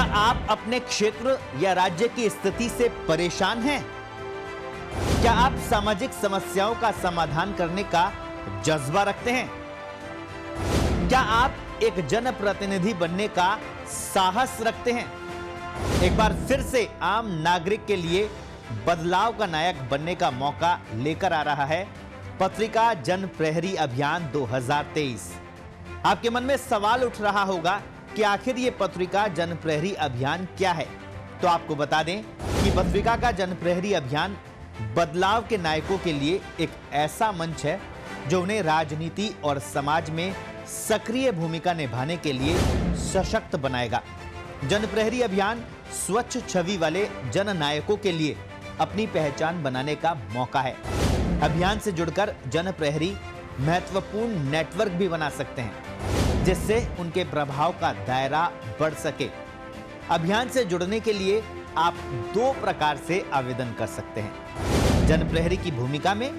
क्या आप अपने क्षेत्र या राज्य की स्थिति से परेशान हैं? क्या आप सामाजिक समस्याओं का समाधान करने का जज्बा रखते हैं? क्या आप एक जनप्रतिनिधि बनने का साहस रखते हैं? एक बार फिर से आम नागरिक के लिए बदलाव का नायक बनने का मौका लेकर आ रहा है पत्रिका जन प्रहरी अभियान 2023। आपके मन में सवाल उठ रहा होगा कि आखिर ये पत्रिका जन प्रहरी अभियान क्या है? तो आपको बता दें कि पत्रिका का जन प्रहरी अभियान बदलाव के नायकों के लिए एक ऐसा मंच है जो उन्हें राजनीति और समाज में सक्रिय भूमिका निभाने के लिए सशक्त बनाएगा। जन प्रहरी अभियान स्वच्छ छवि वाले जन नायकों के लिए अपनी पहचान बनाने का मौका है। अभियान से जुड़कर जन प्रहरी महत्वपूर्ण नेटवर्क भी बना सकते हैं जिससे उनके प्रभाव का दायरा बढ़ सके। अभियान से जुड़ने के लिए आप 2 प्रकार से आवेदन कर सकते हैं, जन प्रहरी की भूमिका में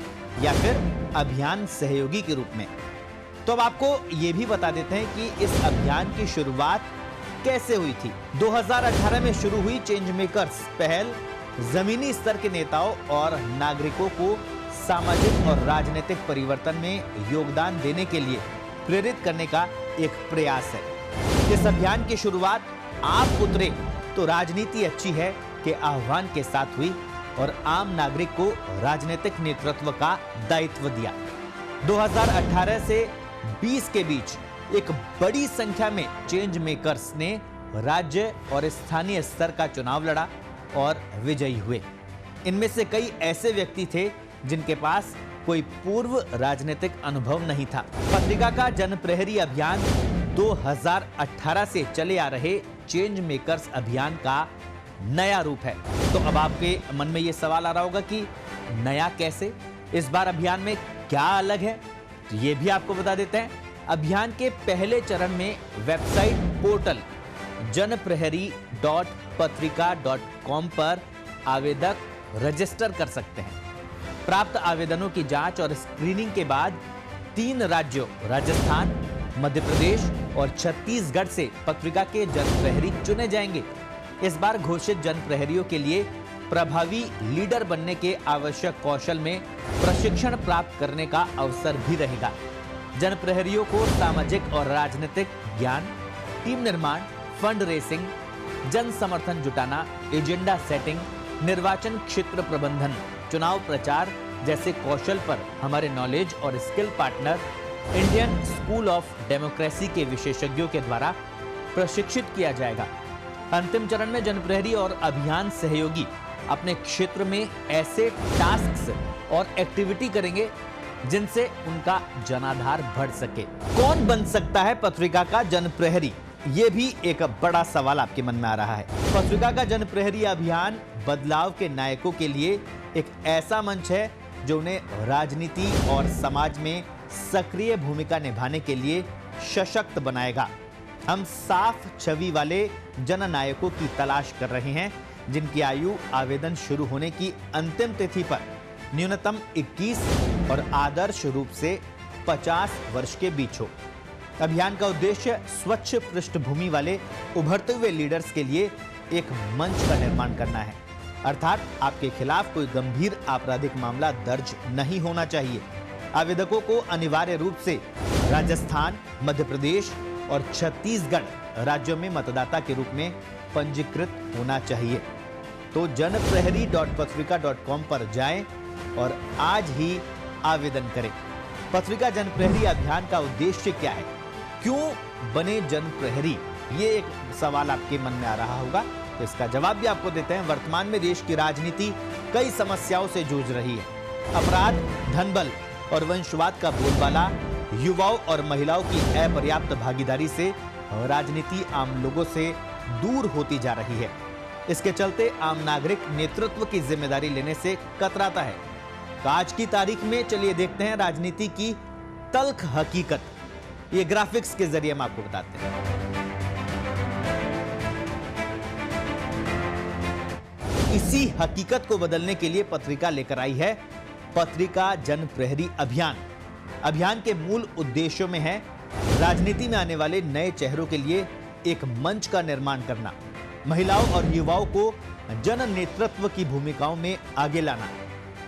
या फिर अभियान सहयोगी के रूप में। तो अब आपको ये भी बता देते हैं कि इस अभियान की शुरुआत कैसे हुई थी। 2018 में शुरू हुई चेंज मेकर्स पहल जमीनी स्तर के नेताओं और नागरिकों को सामाजिक और राजनीतिक परिवर्तन में योगदान देने के लिए प्रेरित करने का एक प्रयास है। इस अभियान की शुरुआत आप उतरे तो राजनीति अच्छी है के आह्वान के साथ हुई और आम नागरिक को राजनीतिक नेतृत्व का दायित्व दिया। 2018 से 20 के बीच एक बड़ी संख्या में चेंज मेकर्स ने राज्य और स्थानीय स्तर का चुनाव लड़ा और विजयी हुए। इनमें से कई ऐसे व्यक्ति थे जिनके पास कोई पूर्व राजनीतिक अनुभव नहीं था। पत्रिका का जन प्रहरी अभियान 2018 से चले आ रहे चेंज मेकर्स अभियान का नया रूप है। तो अब आपके मन में यह सवाल आ रहा होगा कि नया कैसे? इस बार अभियान में क्या अलग है? तो ये भी आपको बता देते हैं। अभियान के पहले चरण में वेबसाइट पोर्टल janprahari.patrika.com पर आवेदक रजिस्टर कर सकते हैं। प्राप्त आवेदनों की जांच और स्क्रीनिंग के बाद 3 राज्यों राजस्थान, मध्य प्रदेश और छत्तीसगढ़ से पत्रिका के जन प्रहरी चुने जाएंगे। इस बार घोषित जन प्रहरियों के लिए प्रभावी लीडर बनने के आवश्यक कौशल में प्रशिक्षण प्राप्त करने का अवसर भी रहेगा। जन प्रहरियों को सामाजिक और राजनीतिक ज्ञान, टीम निर्माण, फंड रेसिंग, जन समर्थन जुटाना, एजेंडा सेटिंग, निर्वाचन क्षेत्र प्रबंधन, चुनाव प्रचार जैसे कौशल पर हमारे नॉलेज और skill partner Indian school of democracy के विशेषज्ञों के द्वारा प्रशिक्षित किया जाएगा। अंतिम चरण में जन प्रहरी और अभियान सहयोगी अपने क्षेत्र में ऐसे टास्क्स और एक्टिविटी करेंगे जिनसे उनका जनाधार बढ़ सके। कौन बन सकता है पत्रिका का जन प्रहरी? ये भी एक बड़ा सवाल आपके मन में आ रहा है। पत्रिका का जन प्रहरी अभियान बदलाव के नायकों के लिए एक ऐसा मंच है जो उन्हें राजनीति और समाज में सक्रिय भूमिका निभाने के लिए सशक्त बनाएगा। हम साफ छवि वाले जननायकों की तलाश कर रहे हैं जिनकी आयु आवेदन शुरू होने की अंतिम तिथि पर न्यूनतम 21 और आदर्श रूप से 50 वर्ष के बीच हो। अभियान का उद्देश्य स्वच्छ पृष्ठभूमि वाले उभरते हुए लीडर्स के लिए एक मंच का निर्माण करना है, अर्थात आपके खिलाफ कोई गंभीर आपराधिक मामला दर्ज नहीं होना चाहिए। आवेदकों को अनिवार्य रूप से राजस्थान, मध्य प्रदेश और छत्तीसगढ़ राज्यों में मतदाता के रूप में पंजीकृत होना चाहिए। तो janprahari.patrika.com पर जाएं और आज ही आवेदन करें। पत्रिका जन प्रहरी अभियान का उद्देश्य क्या है? क्यों बने जन प्रहरी? ये एक सवाल आपके मन में आ रहा होगा, तो इसका जवाब भी आपको देते हैं। वर्तमान में देश की राजनीति कई समस्याओं से जूझ रही है। अपराध, धनबल और वंशवाद का बोलबाला, युवाओं और महिलाओं की अपर्याप्त भागीदारी से राजनीति आम लोगों से दूर होती जा रही है। इसके चलते आम नागरिक नेतृत्व की जिम्मेदारी लेने से कतराता है। तो आज की तारीख में चलिए देखते हैं राजनीति की तल्ख हकीकत। ये ग्राफिक्स के जरिए हम आपको बताते हैं। इसी हकीकत को बदलने के लिए पत्रिका लेकर आई है पत्रिका जन प्रहरी अभियान। अभियान के मूल उद्देश्यों में है राजनीति में आने वाले नए चेहरों के लिए एक मंच का निर्माण करना, महिलाओं और युवाओं को जन नेतृत्व की भूमिकाओं में आगे लाना,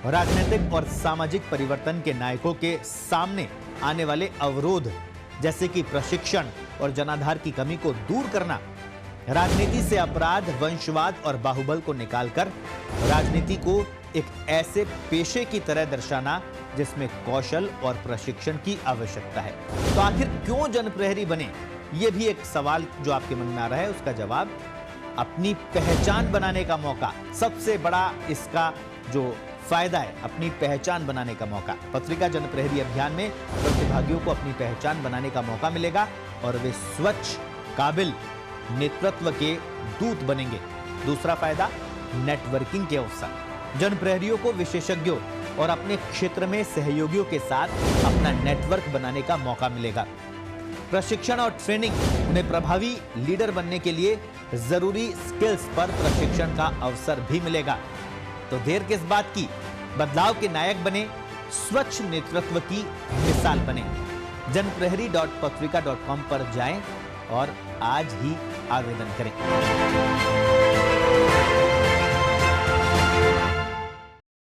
राजनीतिक और सामाजिक परिवर्तन के नायकों के सामने आने वाले अवरोध जैसे कि प्रशिक्षण और जनाधार की कमी को दूर करना, राजनीति से अपराध, वंशवाद और बाहुबल को निकालकर राजनीति को एक ऐसे पेशे की तरह दर्शाना जिसमें कौशल और प्रशिक्षण की आवश्यकता है। तो आखिर क्यों जनप्रहरी बने, यह भी एक सवाल जो आपके मन में आ रहा है। उसका जवाब अपनी पहचान बनाने का मौका, सबसे बड़ा इसका जो फायदा है, अपनी पहचान बनाने का मौका। पत्रिका जनप्रहरी अभियान में प्रतिभागियों को अपनी पहचान बनाने का मौका मिलेगा और वे स्वच्छ, काबिल नेतृत्व के दूत बनेंगे। दूसरा फायदा, नेटवर्किंग के अवसर। जनप्रहरियों को विशेषज्ञों और अपने क्षेत्र में सहयोगियों के साथ अपना नेटवर्क बनाने का मौका मिलेगा। प्रशिक्षण और ट्रेनिंग, उन्हें प्रभावी लीडर बनने के लिए जरूरी स्किल्स पर प्रशिक्षण का अवसर भी मिलेगा। तो देर किस बात की, बदलाव के नायक बने, स्वच्छ नेतृत्व की मिसाल बने। जनप्रहरी.पत्रिका.com पर जाएं और आज ही आवेदन करें।